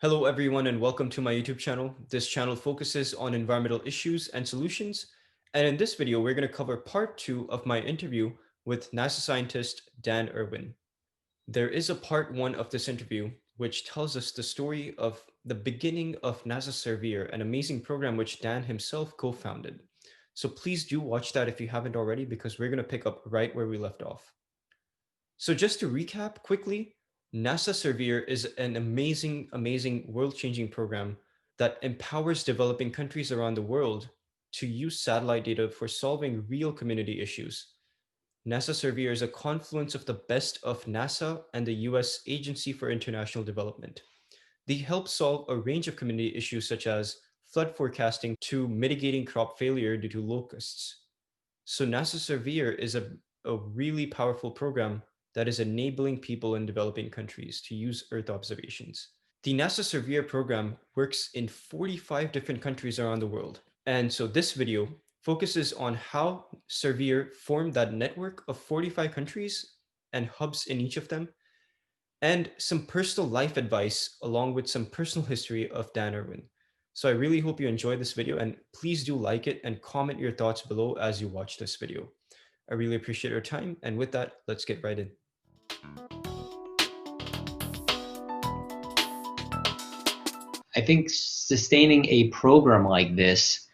Hello, everyone, and welcome to my YouTube channel. This channel focuses on environmental issues and solutions. And in this video, we're going to cover part 2 of my interview with NASA scientist Dan Irwin. There is a part 1 of this interview, which tells us the story of the beginning of NASA SERVIR, an amazing program which Dan himself co-founded. So please do watch that if you haven't already, because we're going to pick up right where we left off. So just to recap quickly, NASA SERVIR is an amazing world-changing program that empowers developing countries around the world to use satellite data for solving real community issues. NASA SERVIR is a confluence of the best of NASA and the US Agency for International Development. They help solve a range of community issues such as flood forecasting to mitigating crop failure due to locusts. So NASA SERVIR is a really powerful program that is enabling people in developing countries to use Earth observations. The NASA SERVIR program works in 45 different countries around the world. And so this video focuses on how SERVIR formed that network of 45 countries and hubs in each of them, and some personal life advice along with some personal history of Dan Irwin. So I really hope you enjoy this video, and please do like it and comment your thoughts below as you watch this video. I really appreciate your time. And with that, let's get right in. I think sustaining a program like this,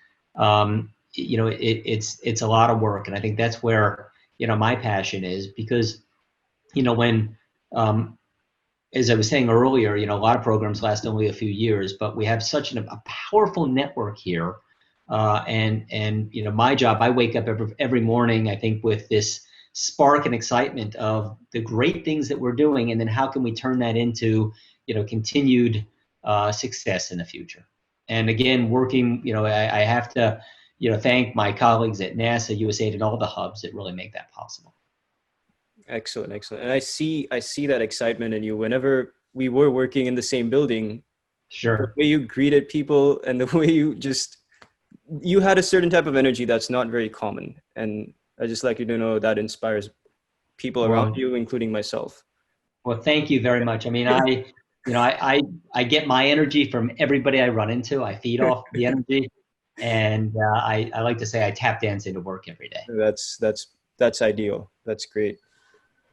it's a lot of work, and I think that's where my passion is, because when as I was saying earlier, a lot of programs last only a few years, but we have such a powerful network here, and my job, I wake up every morning, I think, with this spark and excitement of the great things that we're doing, and then how can we turn that into continued success in the future. And again, working, I have to, thank my colleagues at NASA, USAID, and all the hubs that really make that possible. Excellent, excellent. And I see that excitement in you. Whenever we were working in the same building, sure, the way you greeted people and the way you had a certain type of energy that's not very common. And I just like you to know that inspires people around you, including myself. Well, thank you very much. I mean, I get my energy from everybody I run into. I feed off the energy, and I like to say I tap dance into work every day. That's ideal. That's great.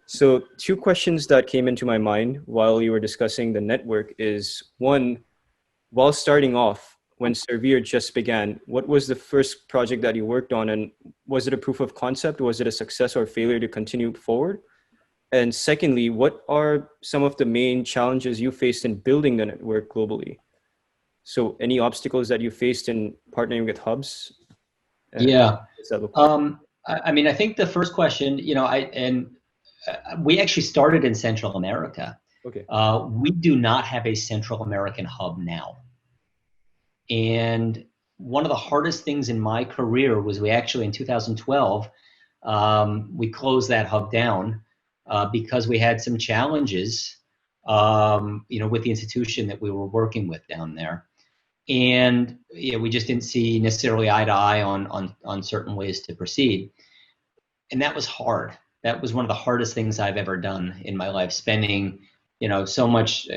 So 2 questions that came into my mind while you were discussing the network is, one, while starting off, when SERVIR just began, what was the first project that you worked on, and was it a proof of concept? Was it a success or failure to continue forward? And secondly, what are some of the main challenges you faced in building the network globally? So any obstacles that you faced in partnering with hubs? Yeah. I mean, I think the first question, we actually started in Central America. Okay. We do not have a Central American hub now. And one of the hardest things in my career was we actually, in 2012, we closed that hub down because we had some challenges, with the institution that we were working with down there. And we just didn't see necessarily eye to eye on certain ways to proceed. And that was hard. That was one of the hardest things I've ever done in my life, spending, so much,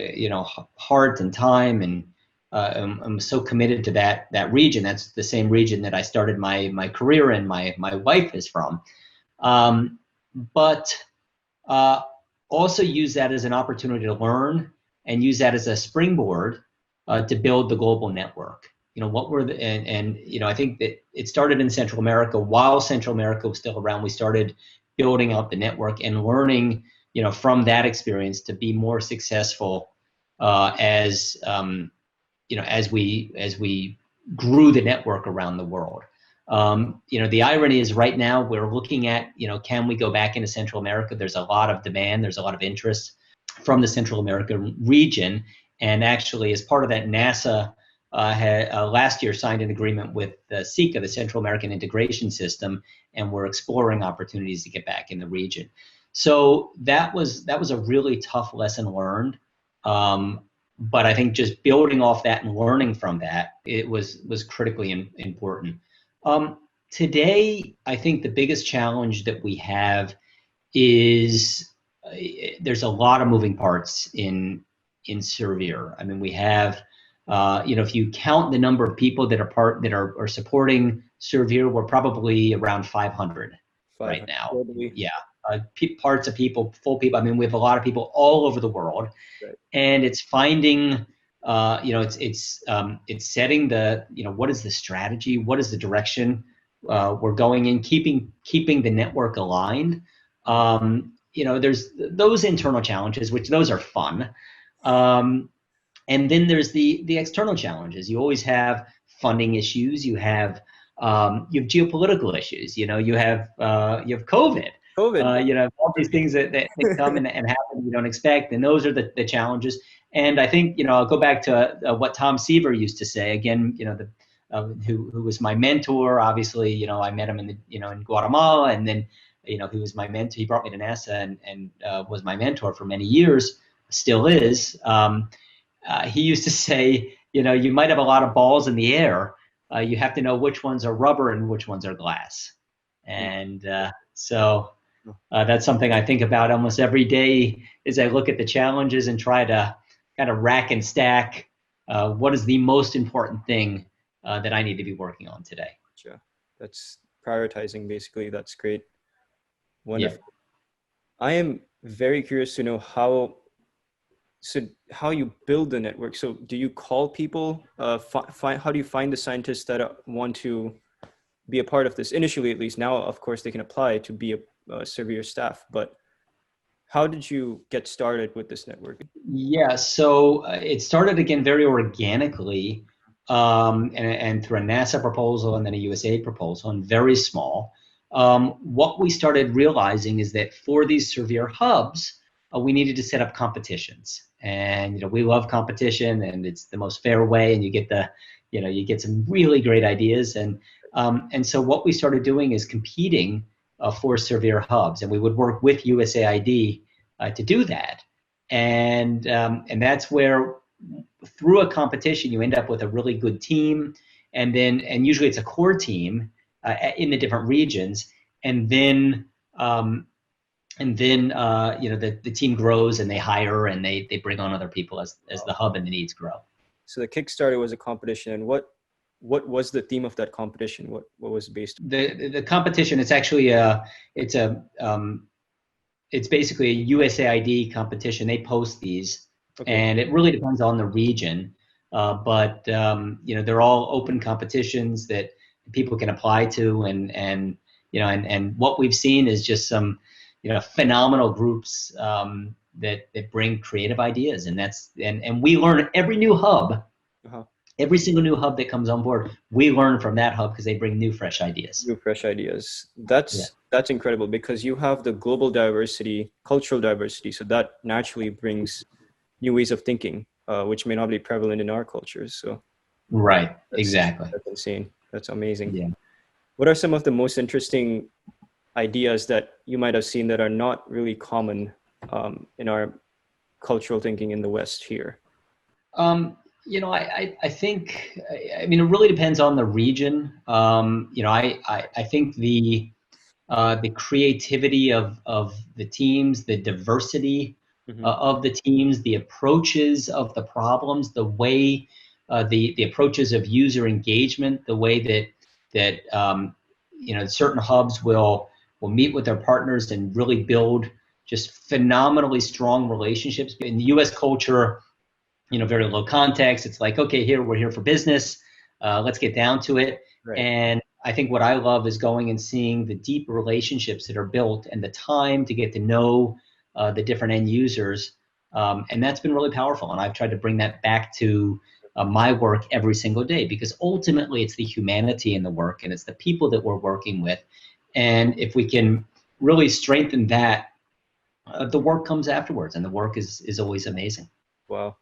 heart and time, and I'm so committed to that region. That's the same region that I started my career in. My wife is from, but also use that as an opportunity to learn and use that as a springboard to build the global network. What were the, and I think that it started in Central America. While Central America was still around, we started building out the network and learning, from that experience to be more successful as we grew the network around the world. The irony is right now we're looking at, can we go back into Central America? There's a lot of demand. There's a lot of interest from the Central America region. And actually, as part of that, NASA had last year signed an agreement with SICA, the Central American Integration System, and we're exploring opportunities to get back in the region. So that was a really tough lesson learned. But I think just building off that and learning from that, it was critically important. Today, I think the biggest challenge that we have is there's a lot of moving parts in in SERVIR. I mean, we have, if you count the number of people that are supporting SERVIR, we're probably around 500 right now. Globally. Yeah, parts of people, full people. I mean, we have a lot of people all over the world, Right. and it's finding, it's setting the, what is the strategy, what is the direction we're going in, keeping the network aligned. There's those internal challenges, which those are fun. And then there's the external challenges. You always have funding issues. You have geopolitical issues. You have COVID. All these things that come and happen you don't expect, and those are the challenges. And I think I'll go back to what Tom Seaver used to say again. Who was my mentor? Obviously, I met him in Guatemala, and then he was my mentor. He brought me to NASA and was my mentor for many years. Still is. He used to say, you might have a lot of balls in the air. You have to know which ones are rubber and which ones are glass. And so that's something I think about almost every day as I look at the challenges and try to kind of rack and stack what is the most important thing that I need to be working on today. Gotcha. That's prioritizing, basically. That's great. Wonderful. Yeah. I am very curious to know how you build the network. So do you call people? How do you find the scientists that want to be a part of this? Initially, at least. Now, of course, they can apply to be a SERVIR staff. But how did you get started with this network? Yeah, so it started again very organically, and through a NASA proposal and then a USAID proposal, and very small. What we started realizing is that for these SERVIR hubs, we needed to set up competitions. And we love competition, and it's the most fair way, and you get some really great ideas. And so what we started doing is competing for SERVIR hubs, and we would work with USAID to do that. And that's where, through a competition, you end up with a really good team, and usually it's a core team in the different regions, and then the team grows, and they hire, and they bring on other people as the hub and the needs grow. So the Kickstarter was a competition, and what was the theme of that competition? What was based on? The competition, it's actually it's basically a USAID competition. They post these, okay. And it really depends on the region, but they're all open competitions that people can apply to, and what we've seen is just some phenomenal groups that bring creative ideas, and we learn every new hub. Uh-huh. Every single new hub that comes on board, we learn from that hub because they bring new, fresh ideas. New, fresh ideas. That's incredible, because you have the global diversity, cultural diversity, so that naturally brings new ways of thinking, which may not be prevalent in our cultures. So, right, exactly. That's insane. That's amazing. Yeah. What are some of the most interesting ideas that you might have seen that are not really common in our cultural thinking in the West here? I think, it really depends on the region. I think the creativity of the teams, the diversity of the teams, the approaches of the problems, the way the approaches of user engagement, the way that certain hubs will meet with their partners and really build just phenomenally strong relationships. In the U.S. culture, very low context. It's like, okay, we're here for business. Let's get down to it. Right. And I think what I love is going and seeing the deep relationships that are built and the time to get to know the different end users. And that's been really powerful. And I've tried to bring that back to my work every single day, because ultimately it's the humanity in the work, and it's the people that we're working with. And if we can really strengthen that, the work comes afterwards, and the work is always amazing. Wow.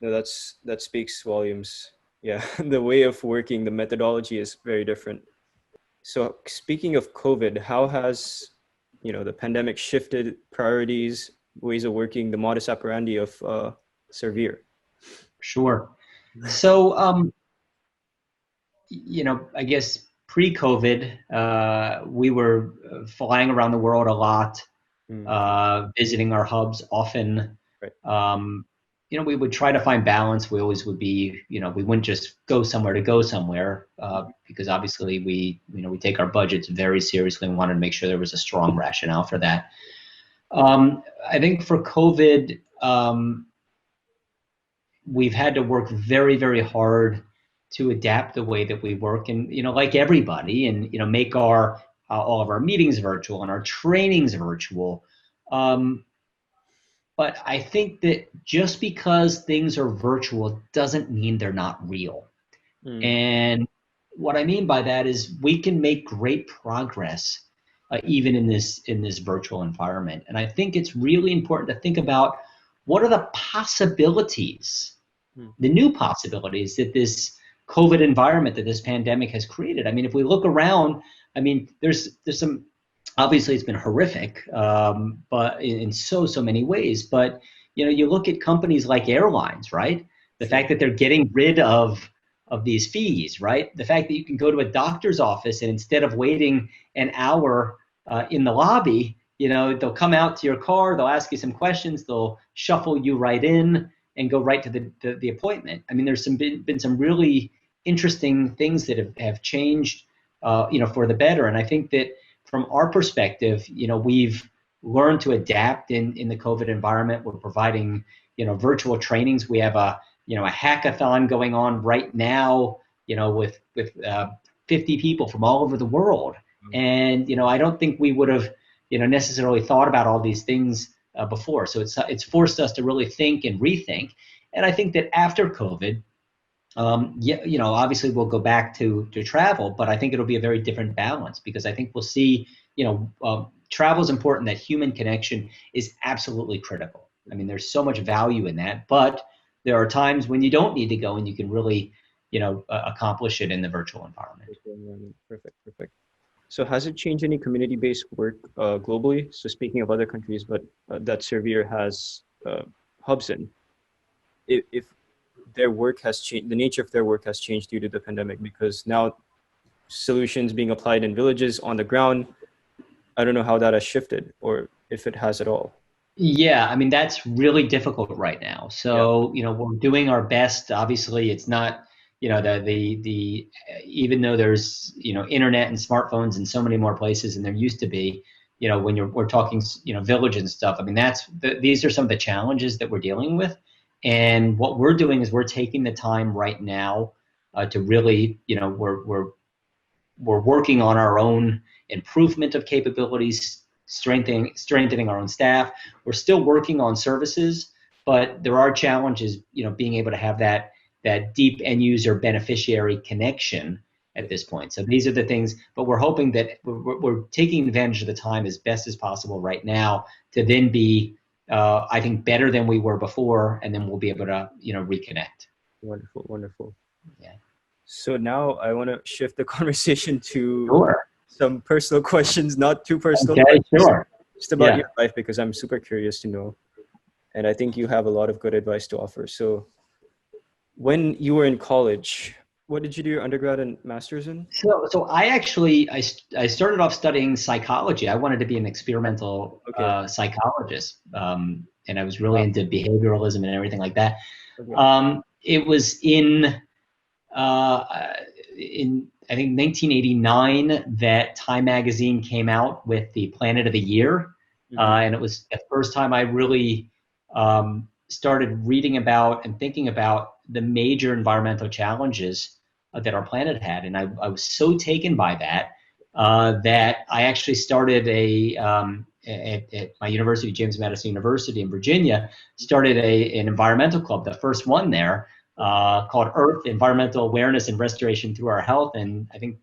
No, that speaks volumes. Yeah, the way of working, the methodology is very different. So speaking of COVID, how has the pandemic shifted priorities, ways of working, the modus operandi of SERVIR? Sure. So I guess pre-COVID, we were flying around the world a lot, visiting our hubs often. Right. we would try to find balance. We always would be, we wouldn't just go somewhere to go somewhere, because obviously we take our budgets very seriously and wanted to make sure there was a strong rationale for that. I think for COVID, we've had to work very, very hard to adapt the way that we work, and like everybody, and make our all of our meetings virtual and our trainings virtual. But I think that just because things are virtual doesn't mean they're not real. And what I mean by that is we can make great progress even in this virtual environment. And I think it's really important to think about what are the possibilities, the new possibilities that this COVID environment, that this pandemic has created. I mean, if we look around, I mean, there's some, obviously it's been horrific, but in so many ways. But you look at companies like airlines, right? The fact that they're getting rid of these fees, right? The fact that you can go to a doctor's office and instead of waiting an hour in the lobby, they'll come out to your car, they'll ask you some questions, they'll shuffle you right in and go right to the appointment. I mean, there's been some really interesting things that have changed, for the better. And I think that from our perspective, we've learned to adapt in the COVID environment. We're providing, virtual trainings. We have a hackathon going on right now, with 50 people from all over the world. And, I don't think we would have, necessarily thought about all these things before. So it's forced us to really think and rethink. And I think that after COVID, obviously we'll go back to travel, but I think it'll be a very different balance, because I think we'll see, travel is important. That human connection is absolutely critical. I mean, there's so much value in that, but there are times when you don't need to go and you can really, accomplish it in the virtual environment. Perfect. So has it changed any community-based work globally? So speaking of other countries, but that SERVIR has hubs in, if their work has changed, the nature of their work has changed due to the pandemic, because now solutions being applied in villages on the ground, I don't know how that has shifted or if it has at all. Yeah, I mean, that's really difficult right now. So, we're doing our best. Obviously, it's not, the even though there's, internet and smartphones in so many more places than there used to be, when we're talking, village and stuff. I mean, these are some of the challenges that we're dealing with. And what we're doing is we're taking the time right now to really, we're working on our own improvement of capabilities, strengthening our own staff. We're still working on services, but there are challenges, being able to have that deep end user beneficiary connection at this point. So these are the things, but we're hoping that we're taking advantage of the time as best as possible right now to then be, I think, better than we were before, and then we'll be able to, reconnect. Wonderful. Yeah. So now I want to shift the conversation to Sure. some personal questions, not too personal, Okay, but sure. just about your life, because I'm super curious to know. And I think you have a lot of good advice to offer. So when you were in college, what did you do your undergrad and master's in? So I actually, I started off studying psychology. I wanted to be an experimental psychologist. And I was really into behavioralism and everything like that. Okay. It was in I think 1989 that Time magazine came out with the Planet of the Year. And it was the first time I really started reading about and thinking about the major environmental challenges that our planet had. And I was so taken by that that I actually started at my university, James Madison University in Virginia, started an environmental club, the first one there, called Earth: Environmental Awareness and Restoration Through Our Health. And I think,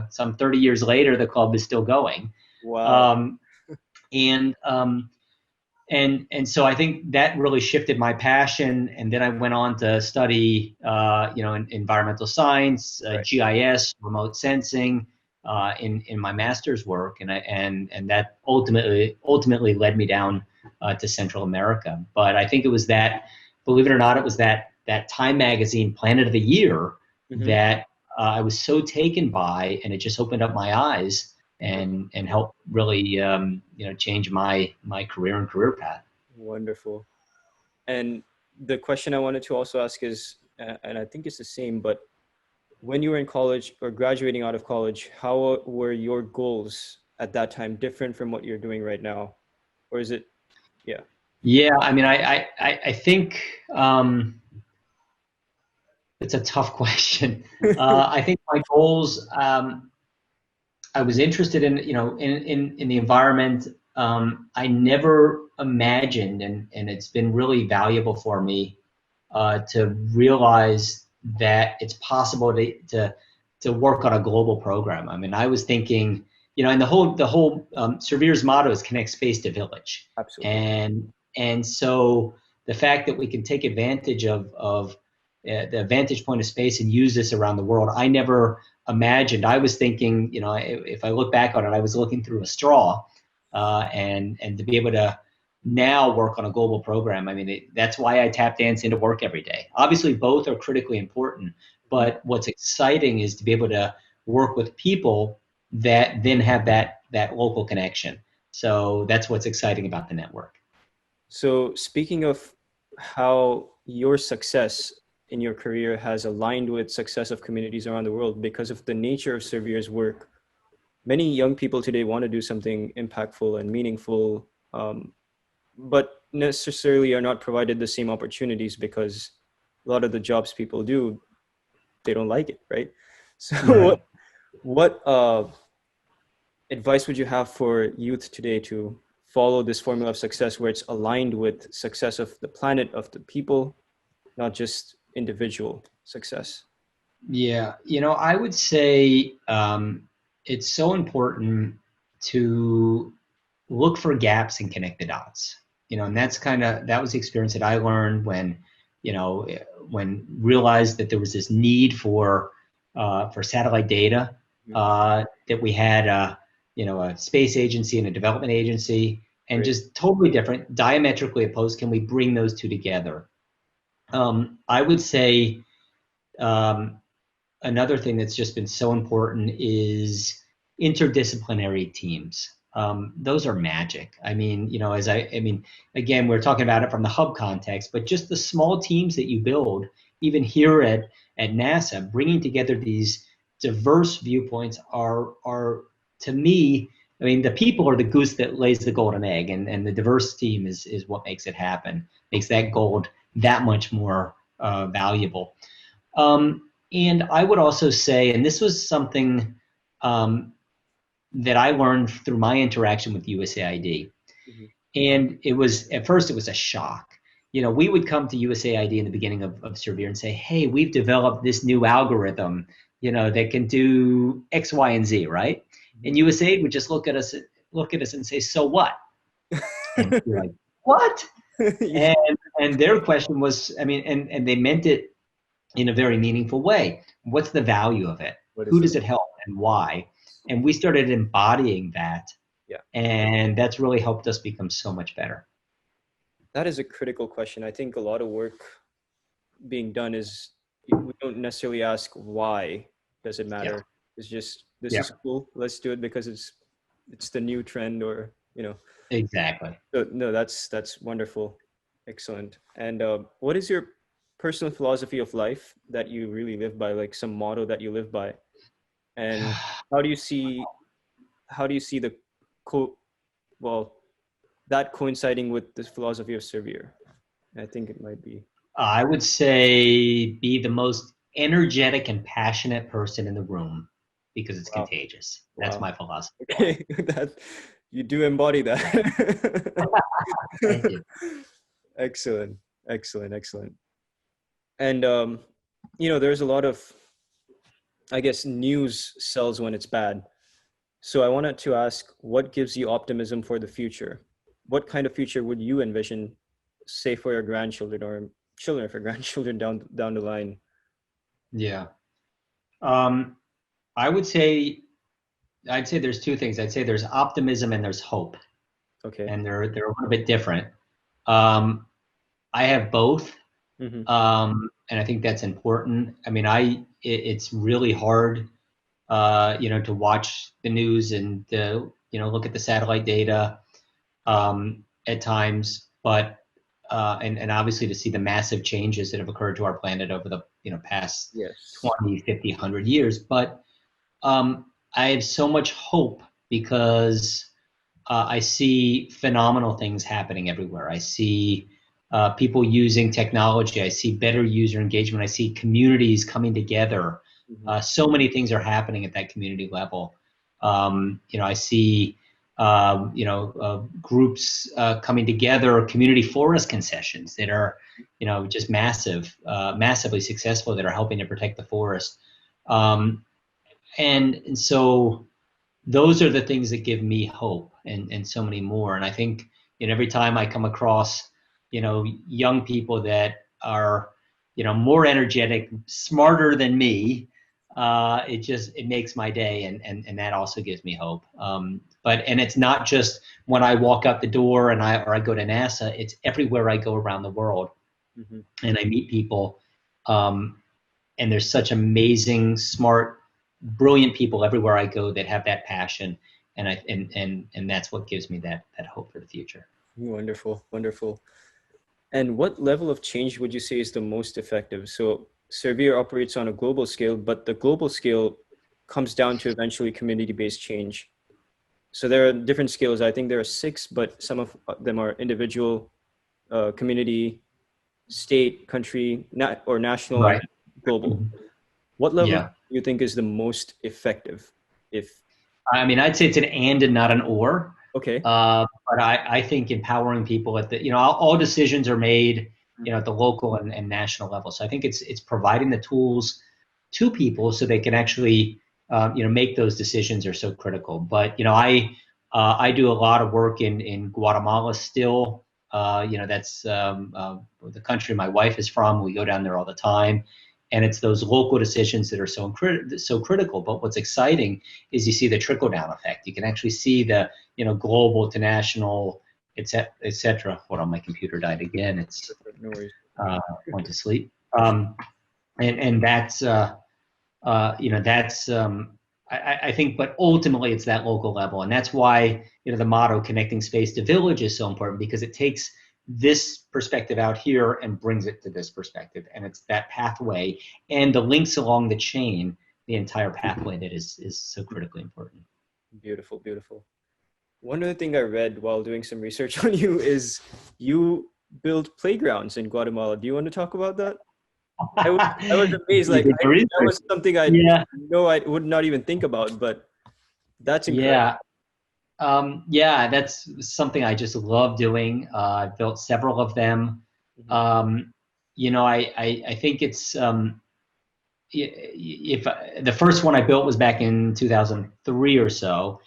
some 30 years later, the club is still going. Wow. And so I think that really shifted my passion. And then I went on to study, environmental science, GIS, remote sensing, in my master's work. And that ultimately led me down to Central America. But I think it was that, believe it or not, it was that Time magazine Planet of the Year that I was so taken by, and it just opened up my eyes and helped really change my career and career path. Wonderful. And the question I wanted to also ask is, and I think it's the same, but when you were in college or graduating out of college, how were your goals at that time different from what you're doing right now? Or is it, yeah. Yeah, I mean, I think it's a tough question. I think my goals, I was interested in, in the environment. I never imagined, and it's been really valuable for me to realize that it's possible to work on a global program. I mean, I was thinking, and the whole SERVIR's motto is connect space to village, Absolutely. and so the fact that we can take advantage of the vantage point of space and use this around the world, I never imagined. I was thinking, if I look back on it, I was looking through a straw, and to be able to now work on a global program. I mean, that's why I tap dance into work every day. Obviously, both are critically important, but what's exciting is to be able to work with people that then have that local connection. So that's what's exciting about the network. So speaking of how your success in your career has aligned with success of communities around the world because of the nature of SERVIR's work, many young people today want to do something impactful and meaningful, but necessarily are not provided the same opportunities because a lot of the jobs people do, they don't like it, right? So Right. what advice would you have for youth today to follow this formula of success where it's aligned with success of the planet, of the people, not just individual success? Yeah, I would say it's so important to look for gaps and connect the dots. And that was the experience that I learned you know, when realized that there was this need for satellite data, that we had a space agency and a development agency, and Great. just totally different, diametrically opposed. Can we bring those two together? I would say another thing that's just been so important is interdisciplinary teams. Those are magic. I mean, again, we're talking about it from the hub context, but just the small teams that you build, even here at NASA, bringing together these diverse viewpoints are to me, I mean, the people are the goose that lays the golden egg, and the diverse team is what makes it happen, makes that gold that much more valuable. And I would also say, and this was something that I learned through my interaction with USAID, Mhm. and at first it was a shock. We would come to USAID in the beginning of SERVIR and say, "Hey, we've developed this new algorithm, that can do X, Y, and Z, right?" And USAID would just look at us and say, "So what?" And you're like, "What?" Yeah. And their question was, I mean, and they meant it in a very meaningful way. What's the value of it? What is Who it? does it help and why? And we started embodying that, Yeah, and that's really helped us become so much better. that is a critical question. I think a lot of work being done is we don't necessarily ask why does it Yeah. matter. It's just this Yeah. is cool. Let's do it because it's the new trend, or Exactly. So, no, that's wonderful, excellent. And what is your personal philosophy of life that you really live by, like some motto that you live by? And how do you see how do you see the co well that coinciding with this philosophy of Servier? I think it might be. I would say be the most energetic and passionate person in the room because it's Wow, contagious. That's wow. my philosophy of life. Okay, that you do embody that. Thank you. Excellent, excellent, excellent. And there's a lot of, I guess, news sells when it's bad. So I wanted to ask, what gives you optimism for the future? What kind of future would you envision, say, for your grandchildren or children of your grandchildren down the line? Yeah. Um, I would say I'd say there's two things. I'd say there's optimism and there's hope, Okay. and they're a little bit different. Um, I have both, Mm-hmm. and I think that's important. I mean, it's really hard, to watch the news and look at the satellite data at times, but and obviously to see the massive changes that have occurred to our planet over the past Yes. 20, 50, 100 years. But I have so much hope because I see phenomenal things happening everywhere. I see people using technology. I see better user engagement. I see communities coming together. So many things are happening at that community level. I see groups coming together, community forest concessions that are just massively successful, that are helping to protect the forest. And so those are the things that give me hope, and so many more. And I think every time I come across young people that are more energetic, smarter than me, it makes my day, and that also gives me hope. And it's not just when I walk out the door or I go to NASA. It's everywhere I go around the world, and I meet people, and there's such amazing, smart, brilliant people everywhere I go that have that passion, and that's what gives me that hope for the future. Wonderful, wonderful. And what level of change would you say is the most effective? So SERVIR operates on a global scale, but the global scale comes down to eventually community-based change. So there are different scales. I think there are 6, but some of them are individual, community, state, country, or national, Right. and global. What level Yeah. do you think is the most effective? I mean, I'd say it's an and not an or. Okay. But I think empowering people at the, all decisions are made, at the local and national level. So I think it's providing the tools to people so they can actually, make those decisions are so critical. But, I do a lot of work in Guatemala still. That's the country my wife is from. We go down there all the time. And it's those local decisions that are so critical. But what's exciting is you see the trickle down effect. You can actually see the global to national, et cetera. Hold on, my computer died again. It's No worries. went to sleep. And that's I think, but ultimately it's that local level, and that's why the motto "Connecting Space to Village" is so important, because it takes this perspective out here and brings it to this perspective, and it's that pathway and the links along the chain, the entire pathway, that is so critically important. Beautiful, beautiful. One other thing I read while doing some research on you is you build playgrounds in Guatemala. Do you want to talk about that? I was amazed. Like that was something I would not even think about, but that's incredible. That's something I just love doing. I've built several of them. I think it's if the first one I built was back in 2003 or so,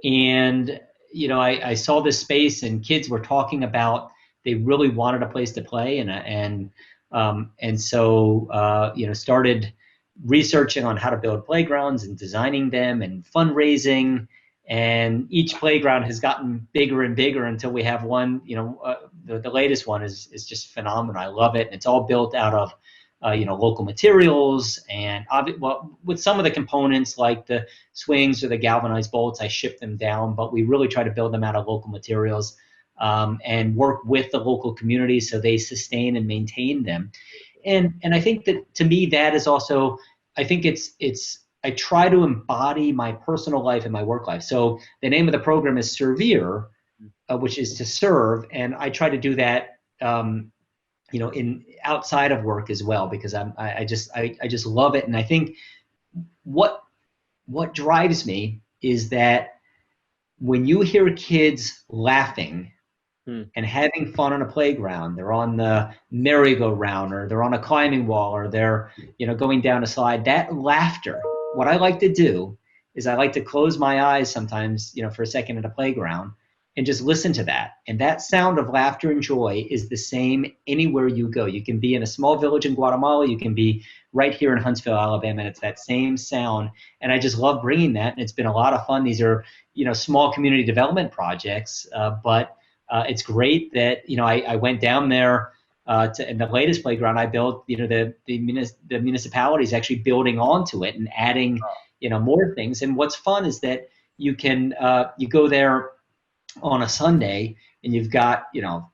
and I saw this space and kids were talking about they really wanted a place to play, and so started researching on how to build playgrounds and designing them and fundraising. And each playground has gotten bigger and bigger until we have one. The latest one is just phenomenal. I love it. It's all built out of local materials, and with some of the components like the swings or the galvanized bolts, I ship them down. But we really try to build them out of local materials and work with the local community so they sustain and maintain them. And I think that, to me, that is also, I think I try to embody my personal life and my work life. So the name of the program is SERVIR, which is to serve, and I try to do that, in outside of work as well, because I just love it. And I think what drives me is that when you hear kids laughing and having fun on a playground, they're on the merry-go-round, or they're on a climbing wall, or they're going down a slide, that laughter. What I like to do is I like to close my eyes sometimes, for a second at a playground, and just listen to that. And that sound of laughter and joy is the same anywhere you go. You can be in a small village in Guatemala, you can be right here in Huntsville, Alabama, and it's that same sound. And I just love bringing that, and it's been a lot of fun. These are, small community development projects, but it's great that, I went down there in the latest playground I built, the municipality is actually building onto it and adding, more things. And what's fun is that you can, you go there on a Sunday and you've got,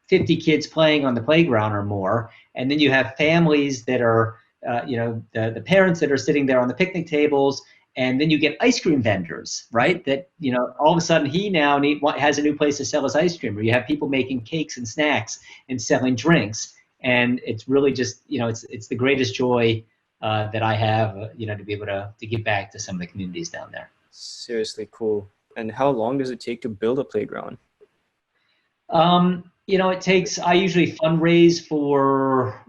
50 kids playing on the playground or more, and then you have families that are, the parents that are sitting there on the picnic tables, and then you get ice cream vendors, right? That, all of a sudden he now has a new place to sell his ice cream, or you have people making cakes and snacks and selling drinks. And it's really just, it's the greatest joy that I have, to be able to give back to some of the communities down there. Seriously cool. And how long does it take to build a playground? It takes, I usually fundraise for,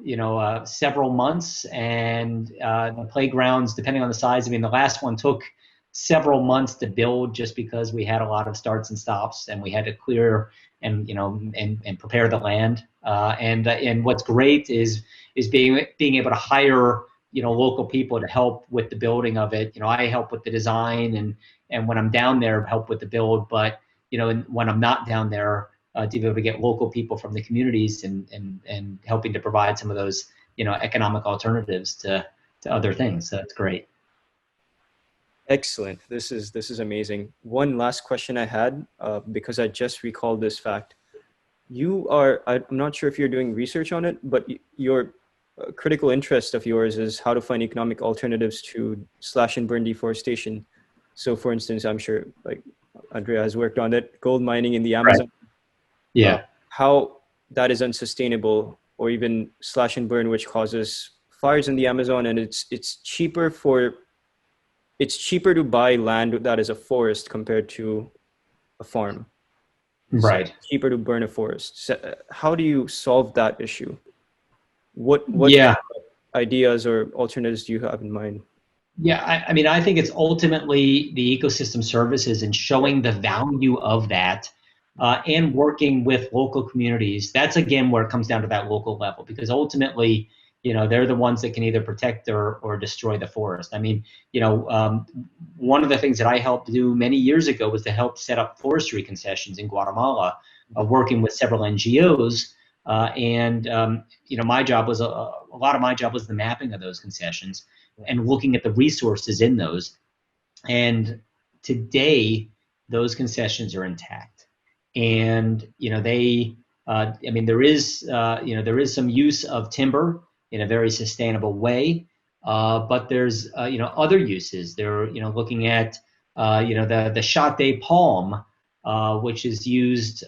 several months, and the playgrounds, depending on the size, I mean, the last one took several months to build just because we had a lot of starts and stops, and we had to clear and, and prepare the land. And what's great is being able to hire, local people to help with the building of it. I help with the design, and when I'm down there, help with the build. But, and when I'm not down there, to be able to get local people from the communities and helping to provide some of those, economic alternatives to other things. So that's great. Excellent. This is amazing. One last question I had, because I just recalled this fact. I'm not sure if you're doing research on it, but your critical interest of yours is how to find economic alternatives to slash and burn deforestation. So for instance, I'm sure like Andrea has worked on it, gold mining in the Amazon. Right. Yeah. How that is unsustainable, or even slash and burn, which causes fires in the Amazon, and it's cheaper to buy land that is a forest compared to a farm. Right. So it's cheaper to burn a forest. So, how do you solve that issue? What ideas or alternatives do you have in mind? Yeah, I mean, I think it's ultimately the ecosystem services and showing the value of that, and working with local communities. That's, again, where it comes down to that local level, because ultimately, they're the ones that can either protect or destroy the forest. I mean, one of the things that I helped do many years ago was to help set up forestry concessions in Guatemala, working with several NGOs. My job was a lot of my job was the mapping of those concessions and looking at the resources in those. And today, those concessions are intact. And there is some use of timber in a very sustainable way, but there's other uses. They're looking at the Shate palm, which is used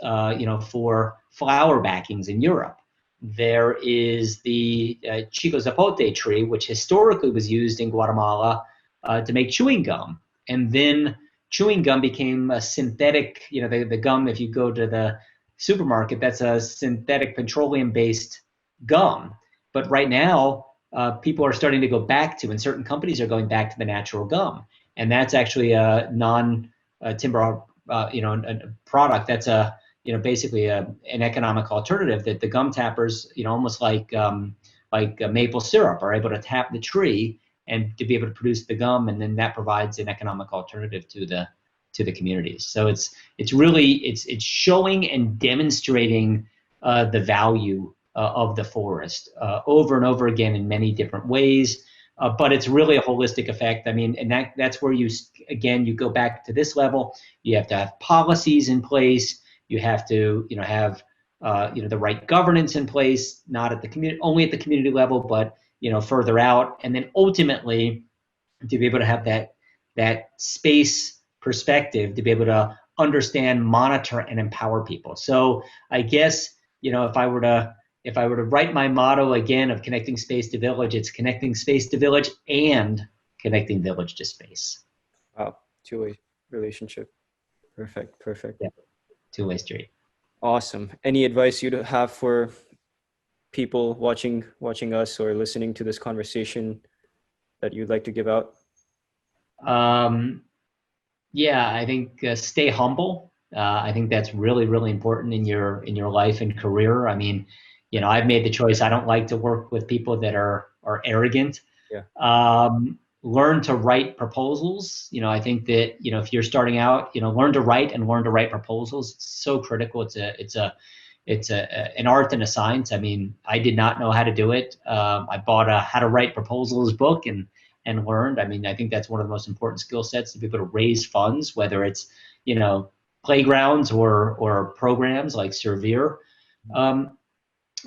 for flower backings in Europe. There is the Chico Zapote tree, which historically was used in Guatemala to make chewing gum, and then chewing gum became a synthetic, the gum, if you go to the supermarket, that's a synthetic petroleum-based gum. But right now, people are starting to go back to, and certain companies are going back to the natural gum. And that's actually a non-timber, a product that's basically an economic alternative that the gum tappers, almost like maple syrup, are able to tap the tree and to be able to produce the gum, and then that provides an economic alternative to the communities. So it's showing and demonstrating the value of the forest over and over again in many different ways. But it's really a holistic effect. I mean, and that's where you go back to this level. You have to have policies in place. You have to have the right governance in place, not at the community, only at the community level, but further out, and then ultimately to be able to have that space perspective to be able to understand, monitor, and empower people. So I guess if I were to write my motto again of connecting space to village, it's connecting space to village and connecting village to space. Wow, two-way relationship. Perfect. Yeah, two-way street. Awesome. Any advice you'd have for people watching us or listening to this conversation that you'd like to give out? Yeah, I think stay humble. I think that's really, really important in your life and career. I mean, I've made the choice. I don't like to work with people that are arrogant. Yeah. Learn to write proposals. I think that if you're starting out, learn to write proposals. It's so critical. It's an art and a science. I mean, I did not know how to do it. I bought a How to Write Proposals book and learned. I mean, I think that's one of the most important skill sets to be able to raise funds, whether it's playgrounds or programs like SERVIR.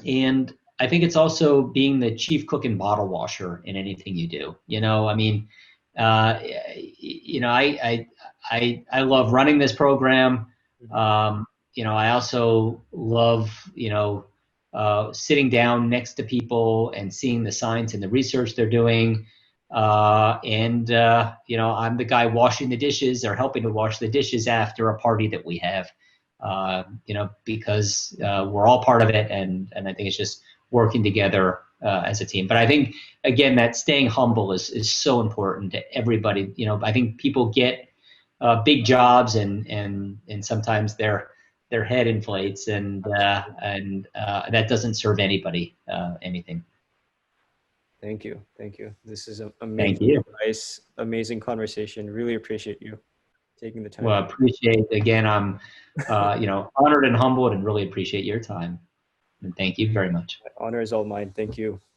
And I think it's also being the chief cook and bottle washer in anything you do. I mean, I love running this program. I also love, sitting down next to people and seeing the science and the research they're doing. I'm the guy washing the dishes or helping to wash the dishes after a party that we have, because we're all part of it. And I think it's just working together as a team. But I think, again, that staying humble is so important to everybody. I think people get big jobs and sometimes their head inflates, and that doesn't serve anybody anything. Thank you. Thank you. This is Thank amazing you. advice, amazing conversation. Really appreciate you taking the time. Well, I appreciate, again, I'm honored and humbled, and really appreciate your time. And thank you very much. Honor is all mine. Thank you.